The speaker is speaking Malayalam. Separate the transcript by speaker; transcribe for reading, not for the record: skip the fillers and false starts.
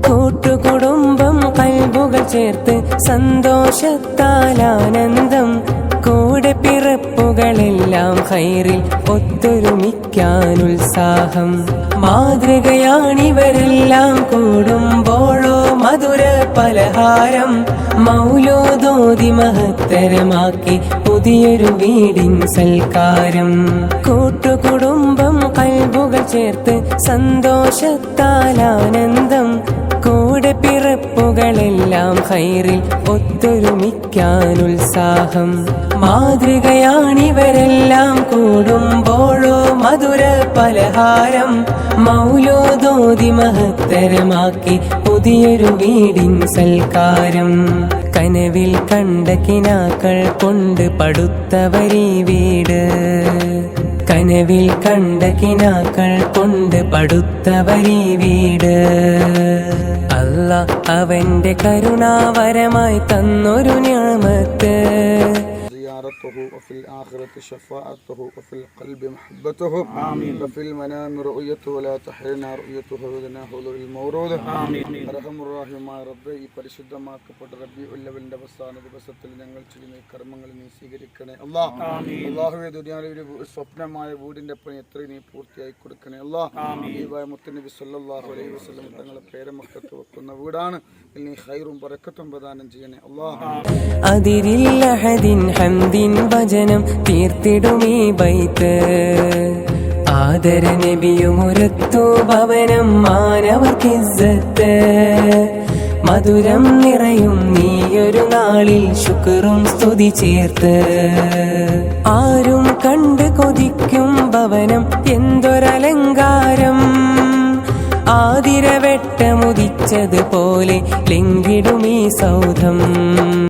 Speaker 1: കൂട്ടുകുടുംബം കൽബുകൾ ചേർത്ത് സന്തോഷത്താൽ ആനന്ദം, കൂടെ പിറപ്പുകളെല്ലാം ഖൈറിൽ ഒത്തൊരുമിക്കാനുത്സാഹം. മാതൃകയാണിവരെല്ലാം കൂടുമ്പോഴോ മധുര പലഹാരം, മൗലൂദോതി മഹത്തരമാക്കി പുതിയൊരു വീടിൻ സൽക്കാരം. കൂട്ടുകുടുംബം കൽബുകൾ ചേർത്ത് സന്തോഷത്താൽ ആനന്ദം, കൂടെ പിറപ്പുകളെല്ലാം ഖൈറിൽ ഒത്തൊരുമിക്കാനുത്സാഹം. മാതൃകയാണിവരെല്ലാം കൂടുമ്പോഴോ മധുര പലഹാരം, മൗലൂദോതി മഹത്തരമാക്കി പുതിയൊരു വീടിൻ സൽക്കാരം. കനവിൽ കണ്ട കിനാക്കൾ കൊണ്ട് പടുത്തവരീ വീട്, കനവിൽ കണ്ട കിനാക്കൾ കൊണ്ട് പടുത്തവരീ വീട്. അല്ലാ അവന്റെ കരുണാവരമായി തന്നൊരു നിഅമത്ത്.
Speaker 2: وفي الآخرة شفاعته وفي القلب محبته وفي المنام رؤيته ولا تحرنا رؤيته وذنا حلو المورود. അർഹമുർറഹീമായ റബ്ബേ, ഈ പരിശുദ്ധമാക്കപ്പെട്ട റബീഉൽ അവ്വലിന്റെ അവസാന ദിവസത്തിൽ ഞങ്ങൾ ചെയ്യുന്ന കർമ്മങ്ങൾ നീ സ്വീകരിക്കണേ അല്ലാഹ്. അല്ലാഹുവേ, ദുനിയാവിലെ സ്വപ്നമായ വീടിന്റെ പണി എത്രയും നീ പൂർത്തിയായി കൊടുക്കണേ അല്ലാഹ്. മുത്തുനബി സല്ലല്ലാഹു അലൈഹി വസല്ലം തങ്ങളെ പേരമക്കത്ത് വെക്കുന്ന വീടാണ്. നീ ഖൈറും ബറക്കത്തും പ്രദാനം ചെയ്യണേ അല്ലാഹ്.
Speaker 1: അതിരില്ലഹദിൻ ഹംദിൻ വചനം തീർത്തിടുമീ ബൈത്ത്, ആദര നബിയുമുരത്തു ഭവനം മാനവർക്കിസ്സത്ത്. മധുരം നിറയും നീയൊരു നാളിൽ ശുക്റും സ്തുതി ചേർത്ത്, ആരും കണ്ട് കൊതിക്കും ഭവനം എന്തൊരലങ്കാരം. ആതിരവെട്ടമുദിച്ചതുപോലെ ലെങ്കിടുമീ സൗധം.